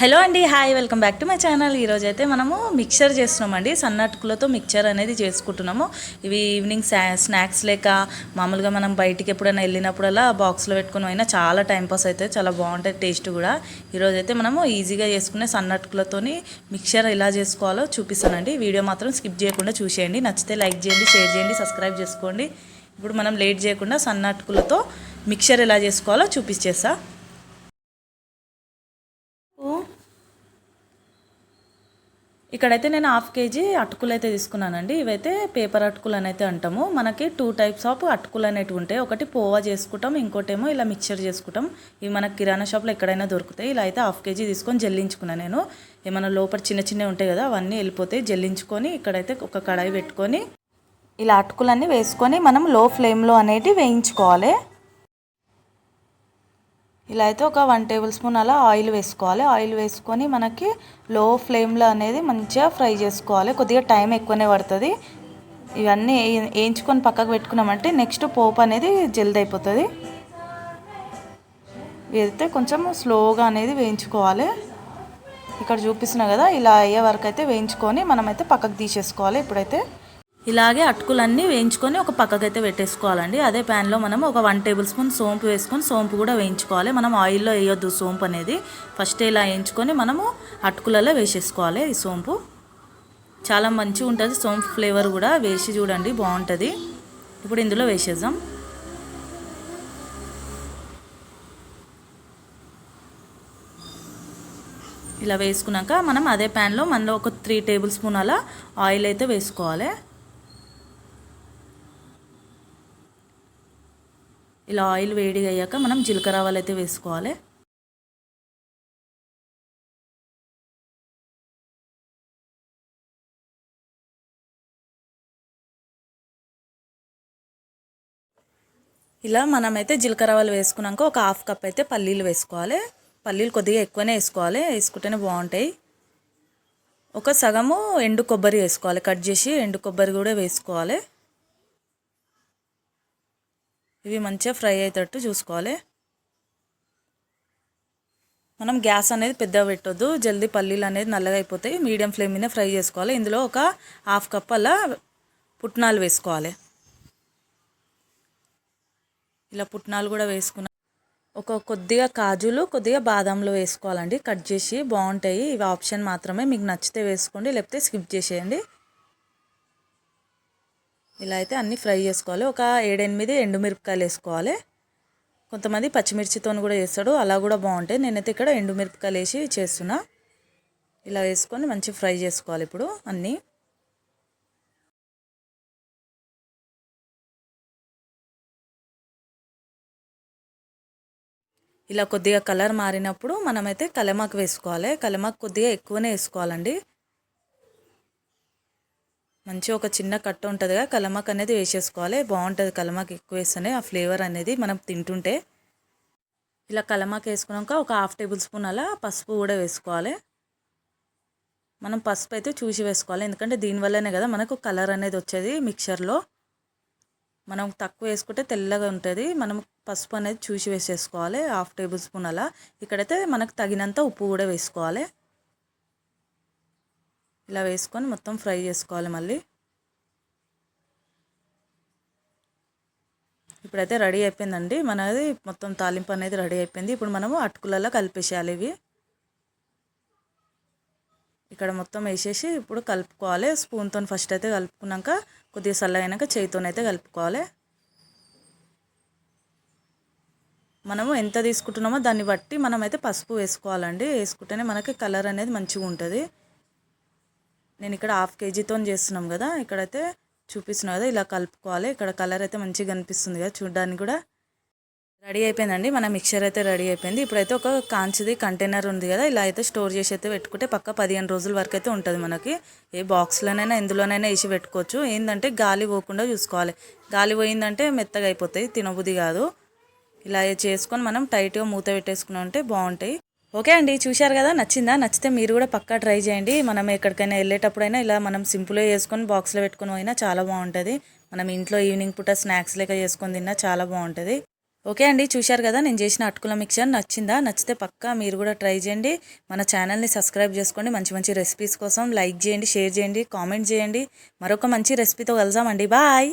Hello అండి, hi, welcome back to my channel. ఈరోజు అయితే మనము మిక్చర్ చేస్తున్నామండి. సన్నట్టుకులతో మిక్చర్ అనేది చేసుకుంటున్నాము. ఇవి ఈవినింగ్ స్నాక్స్ లేక మామూలుగా మనం బయటికి ఎప్పుడైనా వెళ్ళినప్పుడల్లా బాక్స్లో పెట్టుకుని అయినా చాలా టైంపాస్ అయితే చాలా బాగుంటుంది, టేస్ట్ కూడా. ఈరోజు అయితే మనము ఈజీగా చేసుకునే సన్నట్టుకులతోని మిక్చర్ ఎలా చేసుకోవాలో చూపిస్తానండి. వీడియో మాత్రం స్కిప్ చేయకుండా చూసేయండి. నచ్చితే లైక్ చేయండి, షేర్ చేయండి, సబ్స్క్రైబ్ చేసుకోండి. ఇప్పుడు మనం లేట్ చేయకుండా సన్నట్టుకులతో మిక్చర్ ఎలా చేసుకోవాలో చూపించేస్తా. ఇక్కడైతే నేను హాఫ్ కేజీ అటుకులు అయితే తీసుకున్నానండి. ఇవైతే పేపర్ అటుకులు అని అయితే అంటాము. మనకి 2 టైప్స్ ఆఫ్ అటుకులు అనేవి ఉంటాయి. ఒకటి పోవా చేసుకుంటాం, ఇంకోటేమో ఇలా మిక్చర్ చేసుకుంటాం. ఇవి మనకి కిరాణా షాప్లో ఎక్కడైనా దొరుకుతాయి. ఇలా అయితే హాఫ్ కేజీ తీసుకొని జల్లించుకున్నాను నేను. ఏమైనా లోపల చిన్న చిన్నవి ఉంటాయి కదా, అవన్నీ వెళ్ళిపోతాయి. జల్లించుకొని ఇక్కడైతే ఒక కడాయి పెట్టుకొని ఇలా అటుకులన్నీ వేసుకొని మనం లో ఫ్లేమ్లో అనేవి వేయించుకోవాలి. ఇలా అయితే ఒక 1 టేబుల్ స్పూన్ అలా ఆయిల్ వేసుకోవాలి. ఆయిల్ వేసుకొని మనకి లో ఫ్లేమ్లో అనేది మంచిగా ఫ్రై చేసుకోవాలి. కొద్దిగా టైం ఎక్కువనే పడుతుంది. ఇవన్నీ వేయించుకొని పక్కకు పెట్టుకున్నామంటే నెక్స్ట్ పోపు అనేది జల్ది అయిపోతుంది. ఇదైతే కొంచెం స్లోగా అనేది వేయించుకోవాలి. ఇక్కడ చూపిస్తున్నా కదా, ఇలా అయ్యే వరకు అయితే వేయించుకొని మనమైతే పక్కకు తీసేసుకోవాలి. ఇప్పుడైతే ఇలాగే అటుకులన్నీ వేయించుకొని ఒక పక్కకైతే పెట్టేసుకోవాలండి. అదే ప్యాన్లో మనం ఒక 1 టేబుల్ స్పూన్ సోంపు వేసుకొని సోంపు కూడా వేయించుకోవాలి. మనం ఆయిల్లో వేయొద్దు సోంపు అనేది. ఫస్ట్ ఇలా వేయించుకొని మనము అటుకులలో వేసేసుకోవాలి. ఈ సోంపు చాలా మంచిగా ఉంటుంది, సోంపు ఫ్లేవర్ కూడా. వేసి చూడండి, బాగుంటుంది. ఇప్పుడు ఇందులో వేసేద్దాం. ఇలా వేసుకున్నాక మనం అదే ప్యాన్లో మనలో ఒక 3 టేబుల్ స్పూన్ అలా ఆయిల్ అయితే వేసుకోవాలి. ఇలా ఆయిల్ వేడిగా అయ్యాక మనం జీలకర్ర ఆవాలు అయితే వేసుకోవాలి. ఇలా మనమైతే జీలకర్ర ఆవాలు వేసుకున్నాక ఒక 1/2 కప్ అయితే పల్లీలు వేసుకోవాలి. పల్లీలు కొద్దిగా ఎక్కువనే వేసుకోవాలి, వేసుకుంటేనే బాగుంటాయి. ఒక సగము ఎండు కొబ్బరి వేసుకోవాలి, కట్ చేసి ఎండు కొబ్బరి కూడా వేసుకోవాలి. ఇవి మంచిగా ఫ్రై అయ్యేటట్టు చూసుకోవాలి. మనం గ్యాస్ అనేది పెద్దగా పెట్టొద్దు, జల్దీ పల్లీలు అనేది నల్లగా అయిపోతాయి. మీడియం ఫ్లేమ్ మీద ఫ్రై చేసుకోవాలి. ఇందులో ఒక 1/2 కప్ అలా పుట్నాలు వేసుకోవాలి. ఇలా పుట్నాలు కూడా వేసుకున్న కొద్దిగా కాజులు, కొద్దిగా బాదంలు వేసుకోవాలండి, కట్ చేసి. బాగుంటాయి ఇవి, ఆప్షన్ మాత్రమే. మీకు నచ్చితే వేసుకోండి, లేకపోతే స్కిప్ చేసేయండి. ఇలా అయితే అన్నీ ఫ్రై చేసుకోవాలి. ఒక 7-8 ఎండుమిరపకాయలు వేసుకోవాలి. కొంతమంది పచ్చిమిర్చితో కూడా చేస్తాడు, అలా కూడా బాగుంటాయి. నేనైతే ఇక్కడ ఎండుమిరపకాయలు వేసి చేస్తున్నా. ఇలా వేసుకొని మంచిగా ఫ్రై చేసుకోవాలి ఇప్పుడు అన్నీ. ఇలా కొద్దిగా కలర్ మారినప్పుడు మనమైతే కలమాకు వేసుకోవాలి. కలమాకు కొద్దిగా ఎక్కువనే వేసుకోవాలండి. మంచిగా ఒక చిన్న కట్ట ఉంటుంది కదా, కలమాకు అనేది వేసేసుకోవాలి. బాగుంటుంది కలమాకు ఎక్కువ వేస్తేనే ఆ ఫ్లేవర్ అనేది మనం తింటుంటే. ఇలా కలమాకు వేసుకున్నాక ఒక 1/2 టేబుల్ స్పూన్ అలా పసుపు కూడా వేసుకోవాలి. మనం పసుపు అయితే చూసి వేసుకోవాలి, ఎందుకంటే దీనివల్లనే కదా మనకు కలర్ అనేది వచ్చేది మిక్చర్లో. మనం తక్కువ వేసుకుంటే తెల్లగా ఉంటుంది. మనం పసుపు అనేది చూసి వేసేసుకోవాలి, 1/2 టేబుల్ స్పూన్ అలా. ఇక్కడైతే మనకు తగినంత ఉప్పు కూడా వేసుకోవాలి. ఇలా వేసుకొని మొత్తం ఫ్రై చేసుకోవాలి మళ్ళీ. ఇప్పుడైతే రెడీ అయిపోయిందండి మనది, మొత్తం తాలింపు అనేది రెడీ అయిపోయింది. ఇప్పుడు మనము అటుకులలో కలిపేసేయాలి ఇవి. ఇక్కడ మొత్తం వేసేసి ఇప్పుడు కలుపుకోవాలి. స్పూన్తో ఫస్ట్ అయితే కలుపుకున్నాక కొద్దిగా చల్లగైనాక చేతితోనైతే కలుపుకోవాలి. మనము ఎంత తీసుకుంటున్నామో దాన్ని బట్టి మనమైతే పసుపు వేసుకోవాలండి. వేసుకుంటేనే మనకి కలర్ అనేది మంచిగా ఉంటుంది. నేను ఇక్కడ 1/2 కేజీతో చేస్తున్నాం కదా, ఇక్కడైతే చూపిస్తున్నాను కదా, ఇలా కలుపుకోవాలి. ఇక్కడ కలర్ అయితే మంచిగా కనిపిస్తుంది కదా చూడడానికి కూడా. రెడీ అయిపోయిందండి మన మిక్చర్ అయితే రెడీ అయిపోయింది. ఇప్పుడైతే ఒక కాంచిది కంటైనర్ ఉంది కదా, ఇలా అయితే స్టోర్ చేసి అయితే పెట్టుకుంటే పక్క 15 రోజుల వరకు అయితే ఉంటుంది మనకి. ఏ బాక్స్లోనైనా ఎందులోనైనా వేసి పెట్టుకోవచ్చు. ఏంటంటే గాలి పోకుండా చూసుకోవాలి. గాలి పోయిందంటే మెత్తగా అయిపోతాయి, తినబుద్ధి కాదు. ఇలా చేసుకొని మనం టైట్గా మూత పెట్టేసుకున్నాం అంటే బాగుంటాయి. ఓకే అండి, చూశారు కదా, నచ్చిందా? నచ్చితే మీరు కూడా పక్కా ట్రై చేయండి. మనం ఎక్కడికైనా వెళ్ళేటప్పుడైనా ఇలా మనం సింపుల్గా చేసుకొని బాక్స్లో పెట్టుకొని పోయినా చాలా బాగుంటుంది. మనం ఇంట్లో ఈవినింగ్ పూట స్నాక్స్ లెక్క చేసుకొని తిన్నా చాలా బాగుంటుంది. ఓకే అండి, చూశారు కదా నేను చేసిన అటుకుల మిక్చర్. నచ్చిందా? నచ్చితే పక్కా మీరు కూడా ట్రై చేయండి. మన ఛానల్ని సబ్స్క్రైబ్ చేసుకోండి. మంచి మంచి రెసిపీస్ కోసం లైక్ చేయండి, షేర్ చేయండి, కామెంట్ చేయండి. మరొక మంచి రెసిపీతో కలుద్దామండి. బాయ్.